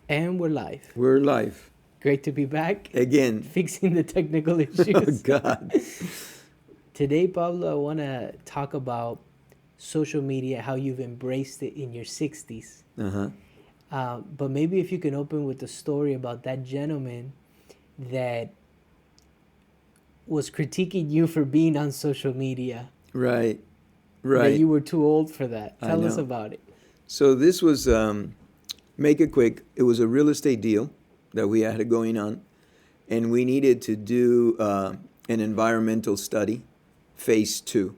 And we're live. We're live Great to be back, again. fixing the technical Oh issues. God. Today, Pablo, I want to talk about social media, how you've embraced it in your 60s. Uh huh. But maybe if you can open with a story about that gentleman that was critiquing you for being on social media, Right. that Right. you were too old for that. I Tell us know. about it. So this was make it quick. It was a real estate deal that we had going on, and we needed to do an environmental study, phase two.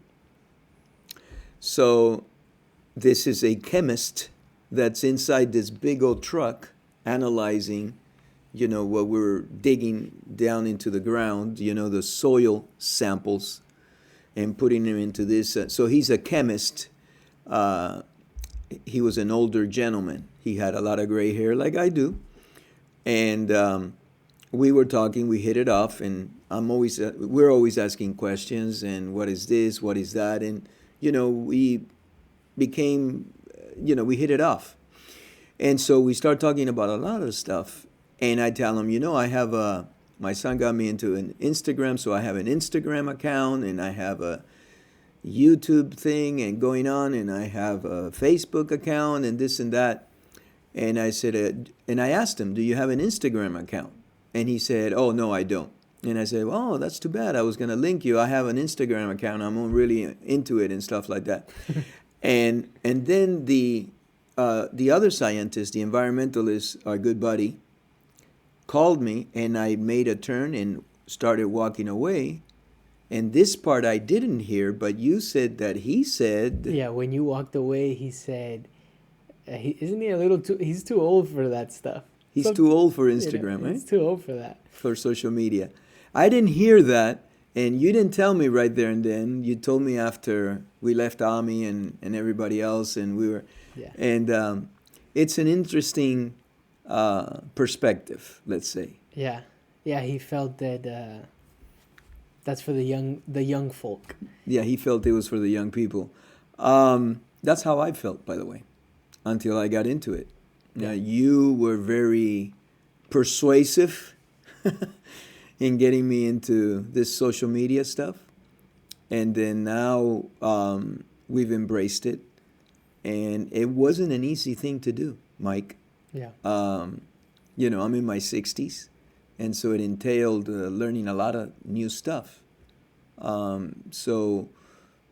So this is a chemist that's inside this big old truck analyzing, what we're digging down into the ground, the soil samples, and putting them into this. So he's a chemist. Uh, he was an older gentleman. He had a lot of gray hair, like I do. And we were talking. We hit it off, and we're always asking questions. And what is this? What is that? And we became, we hit it off. And so we start talking about a lot of stuff. And I tell him, I have my son got me into an Instagram, so I have an Instagram account, and I have a YouTube thing and going on, and I have a Facebook account and this and that. And I said, and I asked him, do you have an Instagram account? And he said, oh, no, I don't. And I said, oh, that's too bad. I was going to link you. I have an Instagram account. I'm really into it and stuff like that. And then the other scientist, the environmentalist, our good buddy, called me, and I made a turn and started walking away. And this part I didn't hear, but you said that he said, Yeah, when you walked away, he said, isn't he a little too, he's too old for that stuff. he's too old for Instagram, right? He's too old for that. For social media. I didn't hear that, and you didn't tell me right there and then. You told me after we left Ami and everybody else, and we were, Yeah. and it's an interesting perspective, let's say. Yeah. Yeah, he felt that that's for the young folk. Yeah, he felt it was for the young people. That's how I felt, by the way, until I got into it. Yeah. You were very persuasive in getting me into this social media stuff. And then now we've embraced it. And it wasn't an easy thing to do, Mike. Yeah. I'm in my 60s. And so it entailed learning a lot of new stuff. So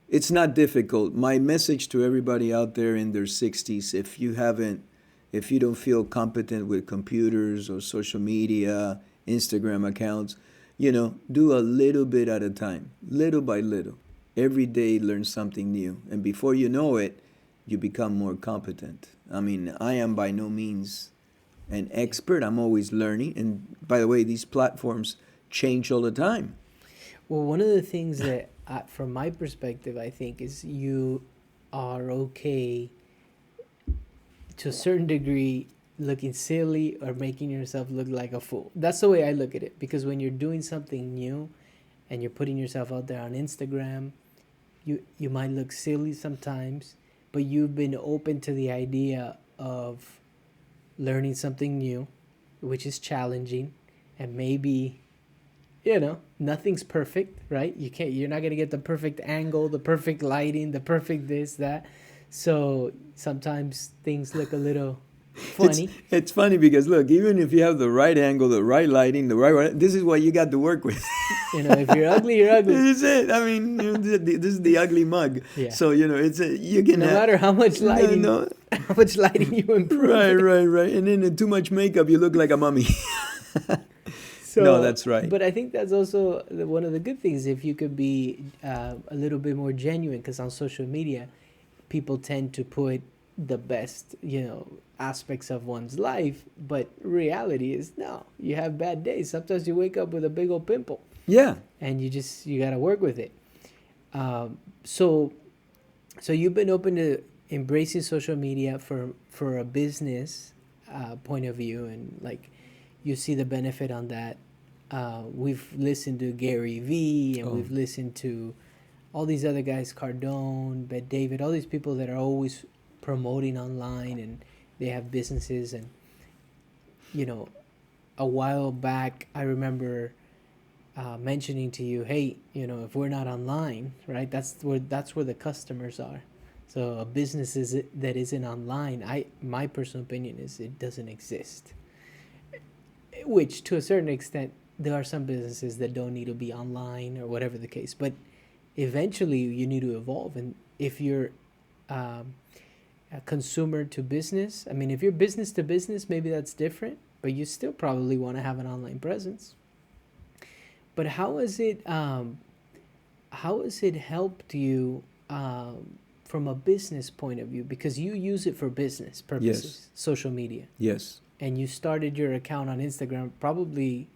it's not difficult. My message to everybody out there in their 60s, if you don't feel competent with computers or social media, Instagram accounts, do a little bit at a time, little by little. Every day learn something new. And before you know it, you become more competent. I mean, I am by no means an expert. I'm always learning. And by the way, these platforms change all the time. Well, one of the things that, from my perspective, I think is you are okay to a certain degree looking silly or making yourself look like a fool. That's the way I look at it. Because when you're doing something new and you're putting yourself out there on Instagram, you might look silly sometimes, but you've been open to the idea of learning something new, which is challenging, and maybe, nothing's perfect, right? You're not going to get the perfect angle, the perfect lighting, the perfect this, that. So sometimes things look a little funny. It's funny because look, even if you have the right angle, the right lighting, this is what you got to work with. If you're ugly, you're ugly. This is it. I mean, this is the ugly mug. Yeah. So you can No matter how much lighting, No. how much lighting you improve. Right. And then too much makeup, you look like a mummy. So, no, that's right. But I think that's also one of the good things, if you could be a little bit more genuine, because on social media, people tend to put the best, aspects of one's life, but reality is no. You have bad days. Sometimes you wake up with a big old pimple. Yeah. And you got to work with it. So you've been open to embracing social media for a business point of view, and like you see the benefit on that. We've listened to Gary Vee, and we've listened to all these other guys, Cardone, Bet David, all these people that are always promoting online, and they have businesses. And you know, a while back, I remember mentioning to you, hey, if we're not online, right, that's where the customers are. So a business that isn't online, my personal opinion is it doesn't exist. Which, to a certain extent, there are some businesses that don't need to be online or whatever the case. But eventually, you need to evolve. And if you're um, a consumer to business, I mean, if you're business to business, maybe that's different. But you still probably want to have an online presence. But how has it helped you from a business point of view? Because you use it for business Yes, purposes, social media, yes. and you started your account on Instagram probably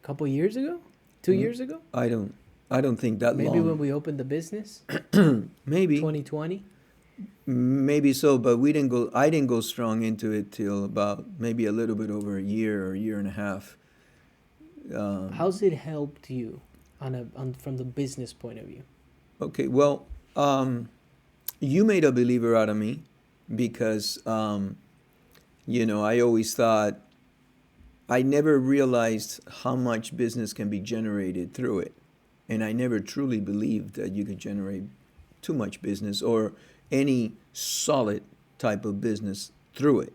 a couple years ago, 2 years ago, I don't, I don't think that maybe when long. we opened the business, Maybe, 2020. maybe so, but we didn't go. I didn't go strong into it till about maybe a little bit over a year or a year and a half. Um, How's it helped you from the business point of view? okay, well, um, you made a believer out of me because I always thought I never realized how much business can be generated through it. And I never truly believed that you could generate too much business or any solid type of business through it.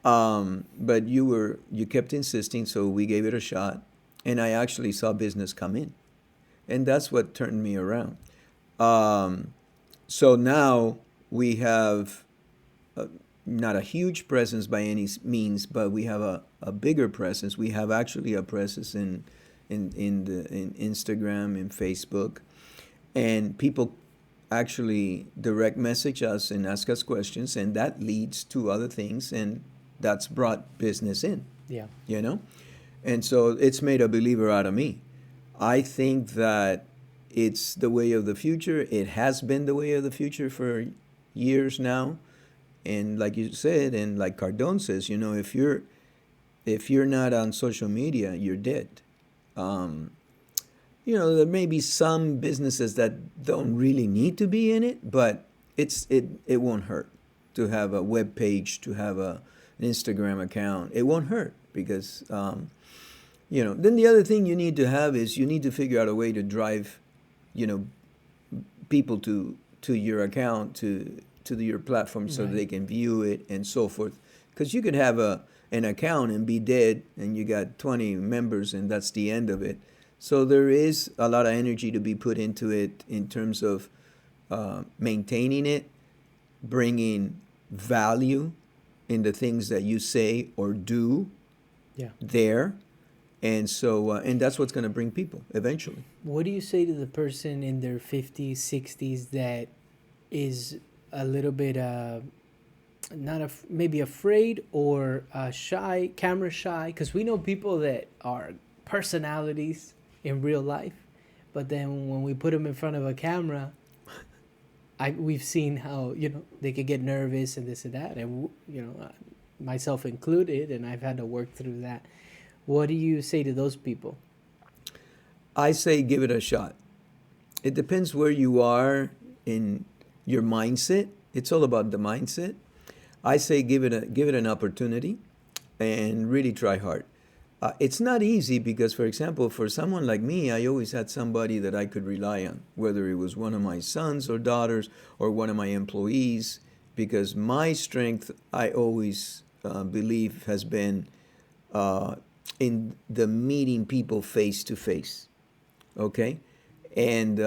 But you kept insisting, so we gave it a shot, and I actually saw business come in, and that's what turned me around. Um, so now we have not a huge presence by any means, but we have a bigger presence. We have actually a presence in Instagram, in Facebook, and people actually direct message us and ask us questions, and that leads to other things, and that's brought business in, Yeah. you know? And so it's made a believer out of me. I think that it's the way of the future. It has been the way of the future for years now. And like you said, and like Cardone says, if you're not on social media, you're dead. Um, there may be some businesses that don't really need to be in it, but it won't hurt to have a web page, to have an Instagram account. It won't hurt because then the other thing you need to have is you need to figure out a way to drive, you know, people to your account, to your platform, so that Right. they can view it and so forth. Because you could have an account and be dead, and you got 20 members, and that's the end of it. So there is a lot of energy to be put into it in terms of maintaining it, bringing value in the things that you say or do Yeah. there, and so and that's what's going to bring people eventually. What do you say to the person in their 50s, 60s that is a little bit not maybe afraid or shy, camera shy? Because we know people that are personalities in real life, but then when we put them in front of a camera, we've seen how they could get nervous and this and that, and myself included, and I've had to work through that. What do you say to those people? I say give it a shot. It depends where you are in your mindset. It's all about the mindset. I say give it an opportunity and really try hard. It's not easy because, for example, for someone like me, I always had somebody that I could rely on, whether it was one of my sons or daughters or one of my employees, because my strength, I always believe, has been uh, in the meeting people face to face. Okay? And,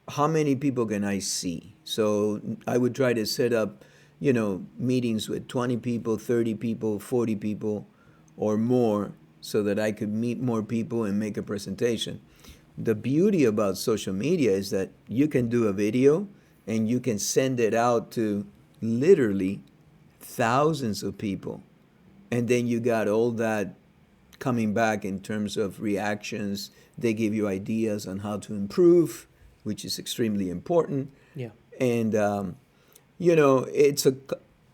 how many people can I see? So I would try to set up, meetings with 20 people, 30 people, 40 people, or more, so that I could meet more people and make a presentation. The beauty about social media is that you can do a video and you can send it out to literally thousands of people. And then you got all that coming back in terms of reactions. They give you ideas on how to improve, which is extremely important. Yeah. And it's a.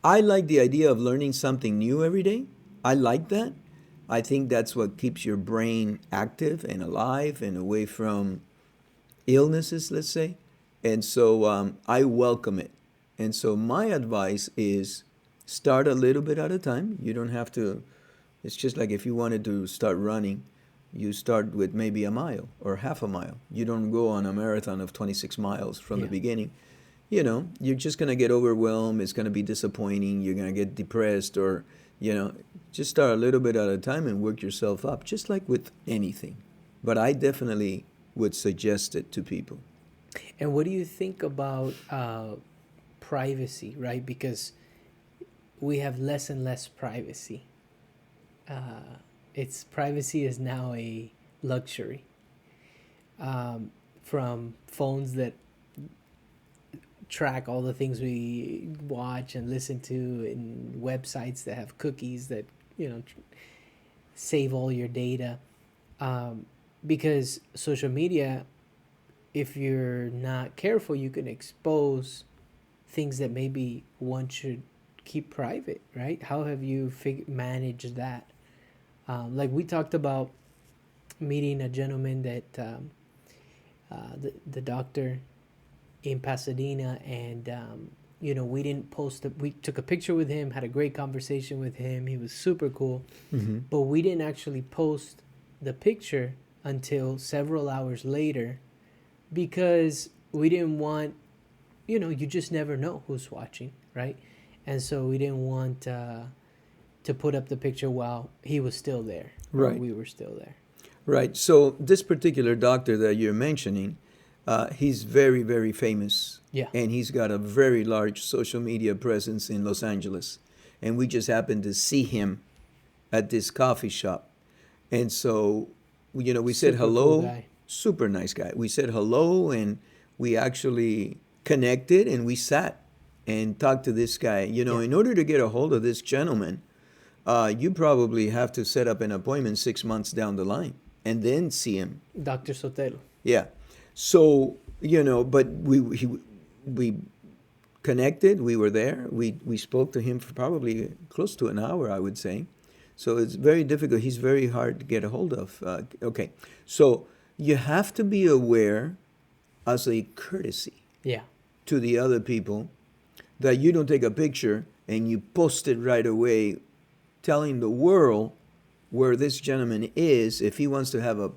I like the idea of learning something new every day. I like that. I think that's what keeps your brain active and alive and away from illnesses, let's say. And so I welcome it. And so my advice is Start a little bit at a time. You don't have to, it's just like if you wanted to start running, you start with maybe a mile or half a mile. You don't go on a marathon of 26 miles from the Yeah. beginning. You know, you're just going to get overwhelmed. It's going to be disappointing. You're going to get depressed or, you know, just start a little bit at a time and work yourself up, just like with anything. But I definitely would suggest it to people. And what do you think about privacy, right? Because we have less and less privacy. It's privacy is now a luxury. From phones that track all the things we watch and listen to, and websites that have cookies that save all your data. Because social media, if you're not careful, you can expose things that maybe one should keep private, right? How have you managed that? Like we talked about meeting a gentleman that the doctor in Pasadena, and we didn't post it. We took a picture with him, had a great conversation with him. He was super cool, but we didn't actually post the picture until several hours later because we didn't want, you just never know who's watching, right? And so we didn't want to put up the picture while he was still there, or Right. we were still there. Right. So this particular doctor that you're mentioning, he's very, very famous. Yeah. And he's got a very large social media presence in Los Angeles. And we just happened to see him at this coffee shop. And so, we said Super hello. cool guy. Super nice guy. We said hello and we actually connected and we sat and talked to this guy. Yeah. In order to get a hold of this gentleman, you probably have to set up an appointment 6 months down the line and then see him. Dr. Sotelo. Yeah. So, but we connected, we were there, we spoke to him for probably close to an hour, I would say. So it's very difficult. He's very hard to get a hold of. Okay. So you have to be aware as a courtesy Yeah. to the other people that you don't take a picture and you post it right away telling the world where this gentleman is if he wants to have a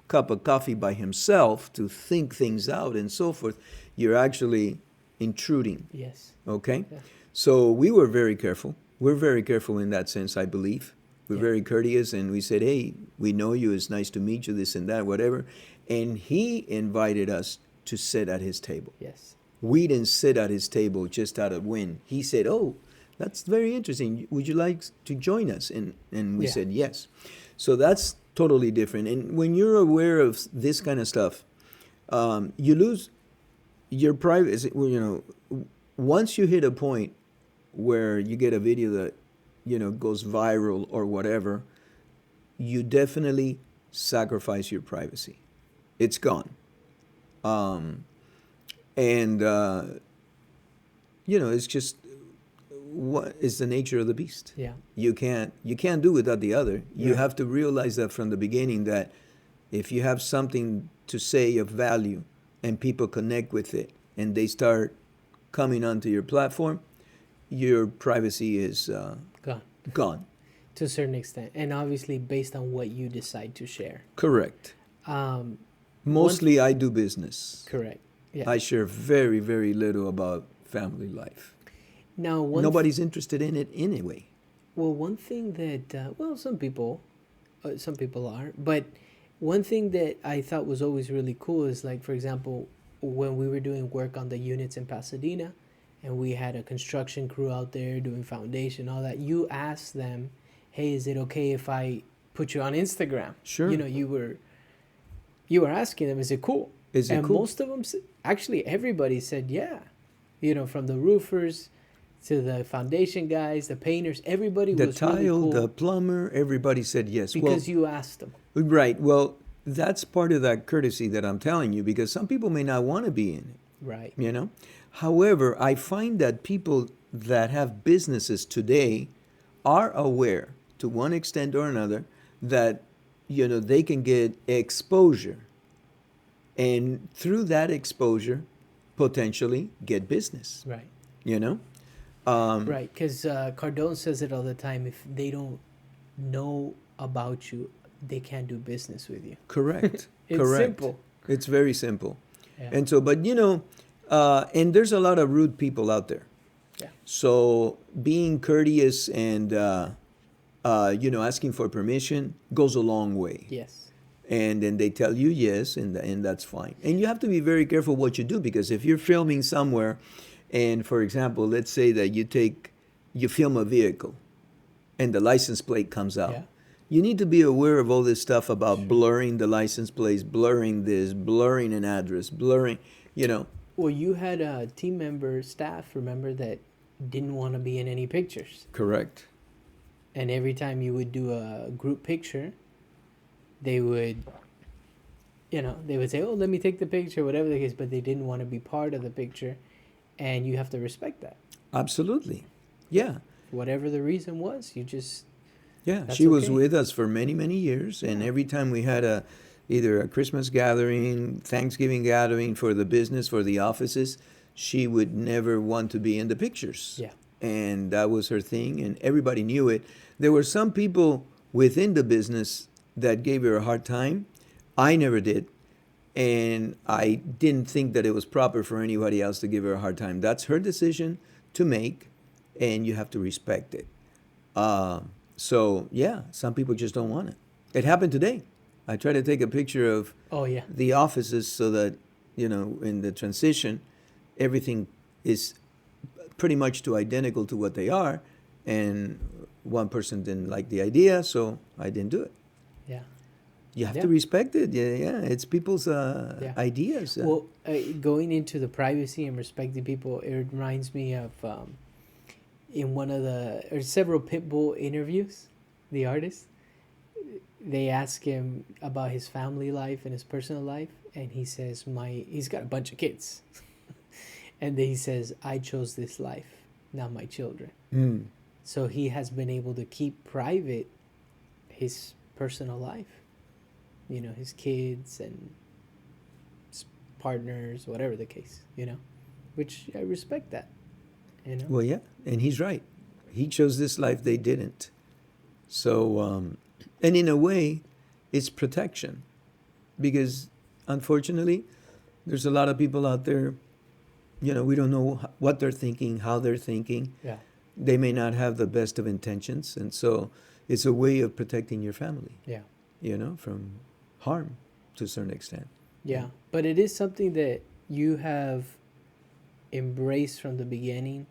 cup of coffee by himself to think things out and so forth. You're actually intruding. Yes. Okay? Yeah. So we were very careful. We're very careful in that sense, I believe. We're Yeah. very courteous, and we said, hey, we know you, it's nice to meet you, this and that, whatever. And he invited us to sit at his table. Yes. We didn't sit at his table just out of whim. He said, oh, that's very interesting. Would you like to join us? And we Yeah. said, yes. So that's totally different. And when you're aware of this kind of stuff, you lose your privacy. Once you hit a point where you get a video that, goes viral or whatever, you definitely sacrifice your privacy. It's gone. It's just what is the nature of the beast. Yeah. You can't do without the other. You Right. have to realize that from the beginning, that if you have something to say of value and people connect with it and they start coming onto your platform, your privacy is Gone. gone. To a certain extent, and obviously based on what you decide to share. Correct. Mostly I do business. Correct. Yeah. I share very, very little about family life. Now, Nobody's interested in it anyway. well, one thing that some people are, but one thing that I thought was always really cool is, like, for example, when we were doing work on the units in Pasadena, and we had a construction crew out there doing foundation, all that. You asked them, "Hey, is it okay if I put you on Instagram?" Sure. You were asking them, "Is it cool?" Is it and cool? most of them, actually, everybody said, "Yeah." From the roofers to the foundation guys, the painters, everybody The was tile, really cool the plumber, everybody said yes. because you asked them. Right. Well, that's part of that courtesy that I'm telling you, because some people may not want to be in it. Right. However, I find that people that have businesses today are aware, to one extent or another, that they can get exposure, and through that exposure, potentially get business. Right. Right, because Cardone says it all the time. If they don't know about you, they can't do business with you. Correct. It's Correct. simple. It's very simple. Yeah. And so, but and there's a lot of rude people out there. Yeah. So being courteous and, asking for permission goes a long way. Yes. And then they tell you yes, and that's fine. And you have to be very careful what you do, because if you're filming somewhere, and for example, let's say that you film a vehicle, and the license plate comes out. Yeah. You need to be aware of all this stuff about Sure. blurring the license plates, blurring this, blurring an address, blurring. Well, you had a team member, staff, remember, that didn't want to be in any pictures. Correct. And every time you would do a group picture, they would, they would say, "Oh, let me take the picture," whatever the case, but they didn't want to be part of the picture. And you have to respect that. Absolutely. Yeah. Whatever the reason was, Yeah. That's She was okay. with us for many, many years. And every time we had either a Christmas gathering, Thanksgiving gathering for the business, for the offices, she would never want to be in the pictures. Yeah. And that was her thing, and everybody knew it. There were some people within the business that gave her a hard time. I never did. And I didn't think that it was proper for anybody else to give her a hard time. That's her decision to make, and you have to respect it. So, yeah, some people just don't want it. It happened today. I tried to take a picture of Oh, yeah. the offices so that, in the transition, everything is pretty much identical to what they are. And one person didn't like the idea, so I didn't do it. Yeah. You have Yeah. to respect it. Yeah. It's people's ideas. Well, going into the privacy and respecting people, it reminds me of in one of several Pitbull interviews, the artist, they ask him about his family life and his personal life, and he says, he's got a bunch of kids. And then he says, "I chose this life, not my children." Mm. So he has been able to keep private his personal life, his kids and his partners, whatever the case, which I respect that, Well, yeah, and he's right. He chose this life, they didn't. So, and in a way, it's protection, because unfortunately, there's a lot of people out there. We don't know what they're thinking, how they're thinking. Yeah. They may not have the best of intentions, and so it's a way of protecting your family. Yeah. From harm to a certain extent. Yeah. But it is something that you have embraced from the beginning,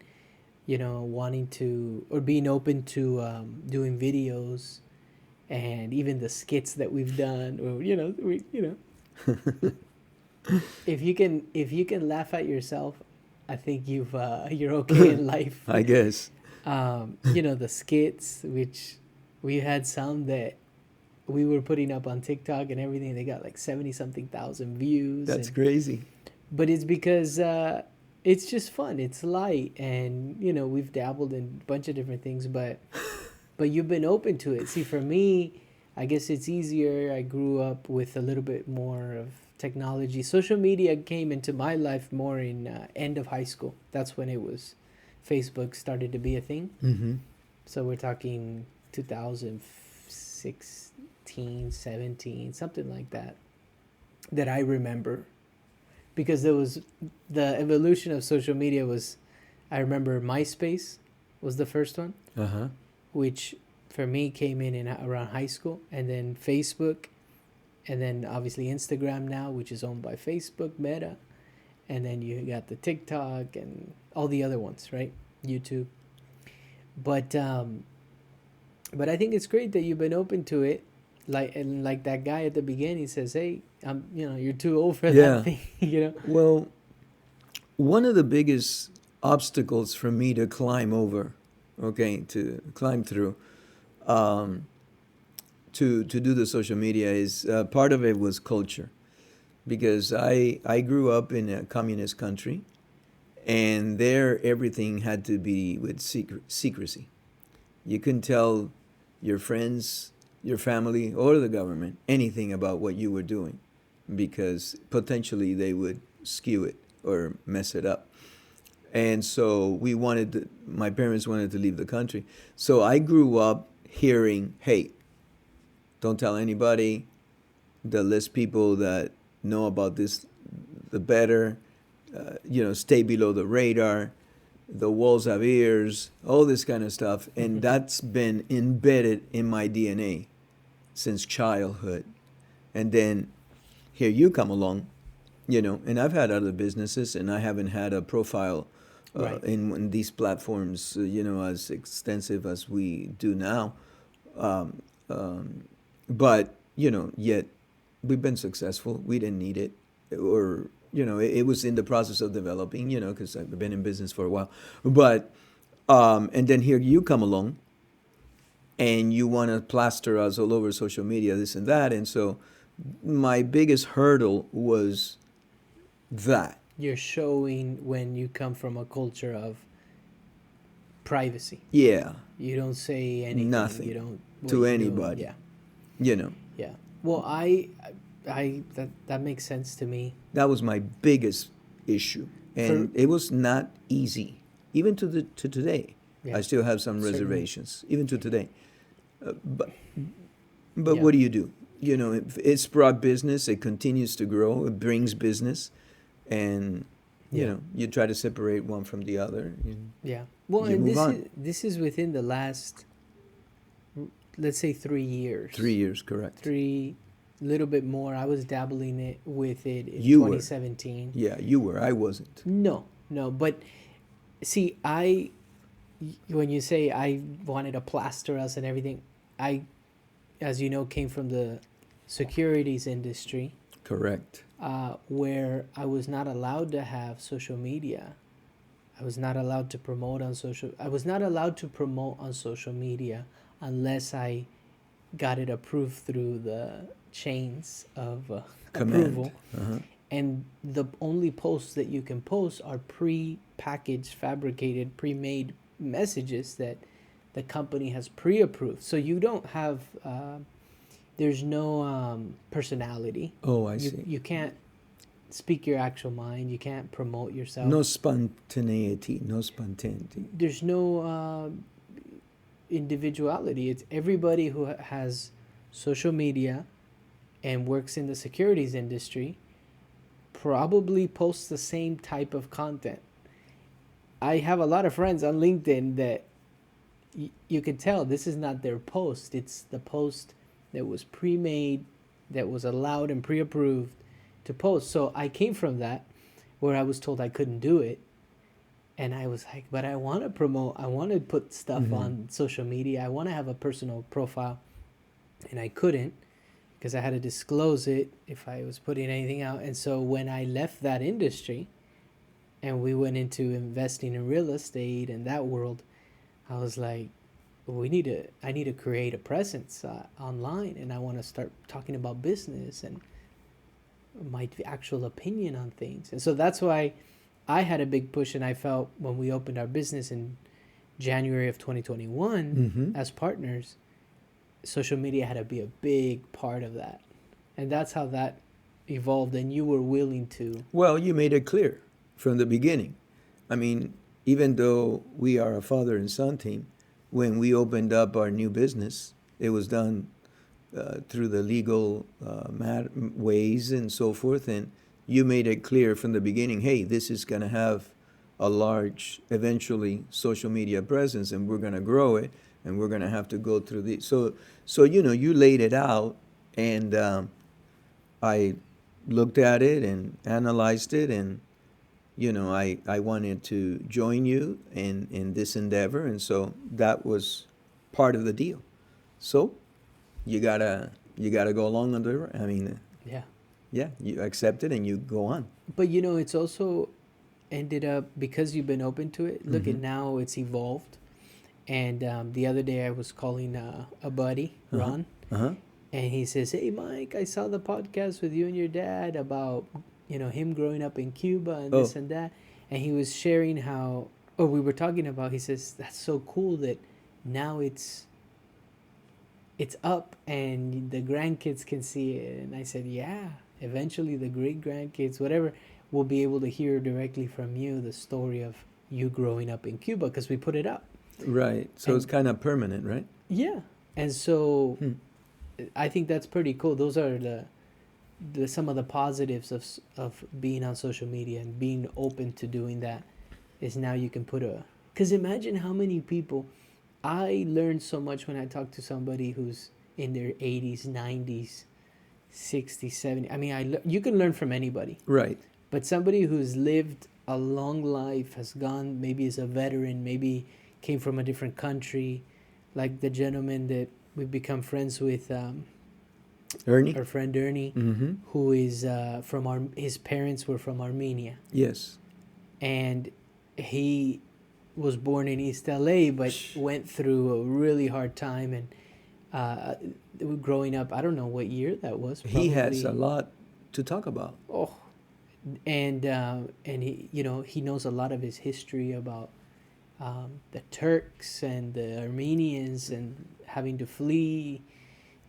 wanting to, or being open to doing videos, and even the skits that we've done, or if you can laugh at yourself, I think you're okay in life. I guess. The skits, which we had some that we were putting up on TikTok and everything, they got like 70 something thousand views. That's crazy. But it's because it's just fun. It's light, and we've dabbled in a bunch of different things, but you've been open to it. See, for me, I guess it's easier. I grew up with a little bit more of technology. Social media came into my life more in end of high school. That's when Facebook started to be a thing. Mm-hmm. So we're talking 2016, 17, something like that I remember. Because there was the evolution of social media I remember MySpace was the first one, Uh-huh. which for me came in around high school, and then Facebook, and then obviously Instagram now, which is owned by Facebook, Meta, and then you got the TikTok and all the other ones, right? YouTube. But I think it's great that you've been open to it. Like that guy at the beginning says, "Hey, you're too old for Yeah. that thing," Well, one of the biggest obstacles for me to climb over, to climb through, to do the social media is part of it was culture, because I grew up in a communist country, and there everything had to be with secrecy. You couldn't tell your friends, your family, or the government anything about what you were doing, because potentially they would skew it or mess it up. And so my parents wanted to leave the country. So I grew up hearing, hey, don't tell anybody. The less people that know about this, the better. Stay below the radar. The walls have ears, all this kind of stuff. And that's been embedded in my DNA since childhood. And then here you come along, and I've had other businesses, and I haven't had a profile Right. in these platforms, as extensive as we do now. Um, but, yet we've been successful. We didn't need it. Or, it was in the process of developing, because I've been in business for a while. But, and then here you come along and you want to plaster us all over social media, this and that. And so my biggest hurdle was that. You're showing when you come from a culture of privacy. Yeah, You don't say anything. nothing You don't what to you do. anybody. Yeah. You know, Yeah. Well, I that makes sense to me. that was my biggest issue. And For it was not easy. Even to today. yeah, I still have some certainly. reservations, even to today. But Yeah. what do you do? It's brought business. It continues to grow. It brings business, and Yeah. you try to separate one from the other. Yeah. Well, You and move this on. is within the last, let's say, 3 years. 3 years, correct? Three, little bit more. I was dabbling with it in You were. 2017. Yeah, you were. I wasn't. No, no, but see, when you say I wanted to plaster us and everything, I, as you know, came from the securities industry, Correct. where I was not allowed to have social media. I was not allowed to promote on social. I was not allowed to promote on social media unless I got it approved through the chains of approval. Command. Uh-huh. And the only posts that you can post are pre-packaged, fabricated, pre-made messages that the company has pre-approved. So you don't have, there's no personality. Oh, I You see. you can't speak your actual mind. You can't promote yourself. No spontaneity. No spontaneity. There's no individuality. It's everybody who has social media and works in the securities industry probably posts the same type of content. I have a lot of friends on LinkedIn that you can tell this is not their post. It's the post that was pre-made, that was allowed and pre-approved to post. So I came from that where I was told I couldn't do it. And I was like, but I want to promote, I want to put stuff on social media. I want to have a personal profile. And I couldn't because I had to disclose it if I was putting anything out. And so when I left that industry and we went into investing in real estate and that world, I was like, I need to create a presence online, and I want to start talking about business and my actual opinion on things. And so that's why I had a big push, and I felt when we opened our business in January of 2021 as partners, social media had to be a big part of that. And that's how that evolved, and you were willing to. Well, you made it clear from the beginning. I mean, even though we are a father and son team, when we opened up our new business, it was done through the legal ways and so forth. And you made it clear from the beginning, hey, this is going to have a large, eventually, social media presence, and we're going to grow it, and we're going to have to go through the. So you laid it out, and I looked at it and analyzed it, and I wanted to join you in this endeavor, and so that was part of the deal. So you gotta go along under. I mean, Yeah. yeah, you accept it and you go on. But it's also ended up, because you've been open to it, look at now it's evolved. And the other day I was calling a buddy, Ron, Uh-huh. and he says, hey, Mike, I saw the podcast with you and your dad about, him growing up in Cuba and this and that. And he was sharing how, we were talking about, he says, that's so cool that now it's up and the grandkids can see it. And I said, yeah, eventually the great grandkids, whatever, will be able to hear directly from you the story of you growing up in Cuba because we put it up. Right. So it's And kind of permanent, right? yeah, and so Hmm. I think that's pretty cool. Those are the some of the positives of being on social media and being open to doing that is now you can put a, because imagine how many people, I learned so much when I talk to somebody who's in their 80s, 90s, 60s, 70s. I mean, you can learn from anybody, Right. but somebody who's lived a long life, has gone, maybe is a veteran, maybe came from a different country, like the gentleman that we've become friends with, Ernie? our friend Ernie, Mm-hmm. who is his parents were from Armenia, Yes. and he was born in East LA, but went through a really hard time and uh, growing up. I don't know what year that was. He has a Probably, lot to talk about. oh, and he, he knows a lot of his history about the Turks and the Armenians and having to flee,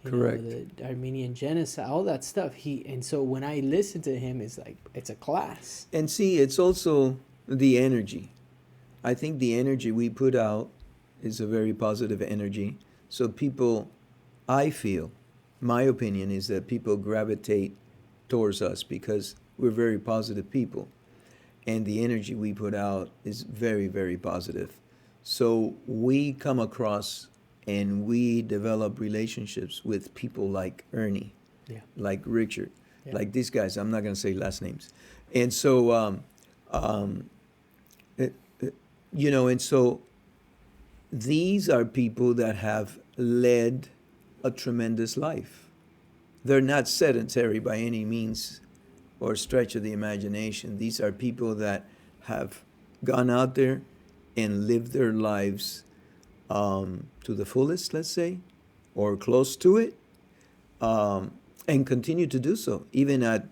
Correct. the Armenian genocide, all that stuff. And so when I listen to him, it's like it's a class. And see, it's also the energy. I think the energy we put out is a very positive energy. So people, I feel, my opinion is that people gravitate towards us because we're very positive people. And the energy we put out is very, very positive. So we come across and we develop relationships with people like Ernie, Yeah, like Richard, yeah, like these guys. I'm not going to say last names. And so, um, it, and so these are people that have led a tremendous life. They're not sedentary by any means or stretch of the imagination. These are people that have gone out there and lived their lives to the fullest, let's say, or close to it, and continue to do so, even at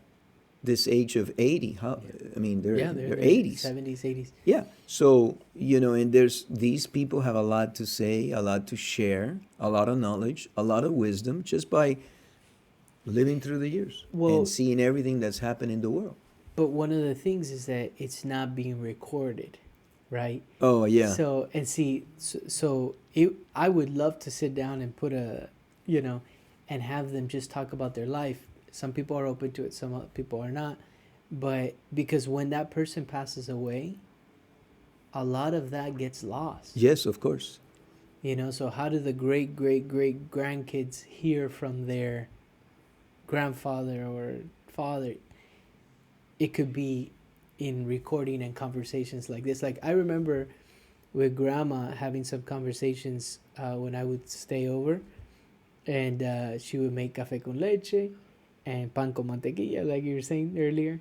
this age of 80. yeah, I mean, yeah. they're They're 80s. 70s, 80s. Yeah. So, and these people have a lot to say, a lot to share, a lot of knowledge, a lot of wisdom just by living through the years and Well, seeing everything that's happened in the world. but one of the things is that it's not being recorded, right? Oh, yeah. So and see, I would love to sit down and put and have them just talk about their life. Some people are open to it, some people are not. But because when that person passes away, a lot of that gets lost. Yes, of course. So how do the great, great, great grandkids hear from their grandfather or father? It could be in recording and conversations like this. Like I remember with grandma having some conversations when I would stay over, and she would make café con leche and pan con mantequilla, like you were saying earlier,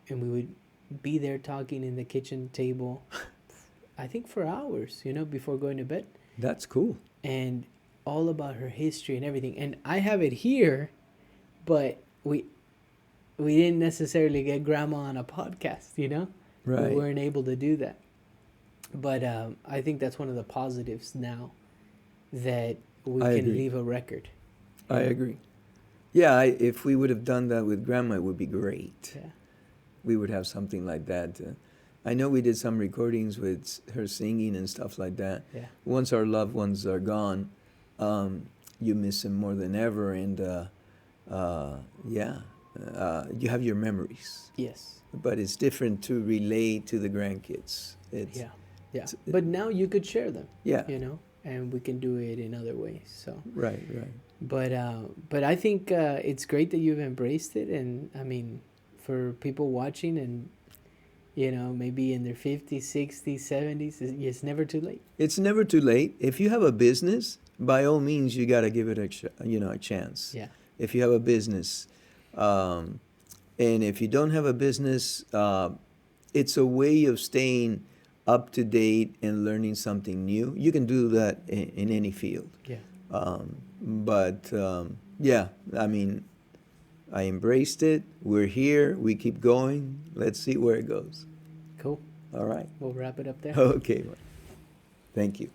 and we would be there talking in the kitchen table, I think for hours, before going to bed, That's cool. and all about her history and everything. And I have it here, but we didn't necessarily get grandma on a podcast, We Right. weren't able to do that. But I think that's one of the positives now, that we I can agree. leave a record. I agree. Yeah, if we would have done that with grandma, it would be great. Yeah. We would have something like that. I know we did some recordings with her singing and stuff like that. Yeah. Once our loved ones are gone, you miss them more than ever. And you have your memories. Yes. But it's different to relate to the grandkids. Yeah. Yeah. It's- But now you could share them. Yeah. And we can do it in other ways. So. Right, right. But I think it's great that you've embraced it, and I mean, for people watching and maybe in their 50s, 60s, 70s, it's never too late. It's never too late. If you have a business, by all means, you got to give it a chance. Yeah. If you have a business, and if you don't have a business, it's a way of staying up to date and learning something new. You can do that in any field. Yeah. Yeah, I mean, I embraced it. We're here. We keep going. Let's see where it goes. Cool. All right. We'll wrap it up there. Okay. Thank you.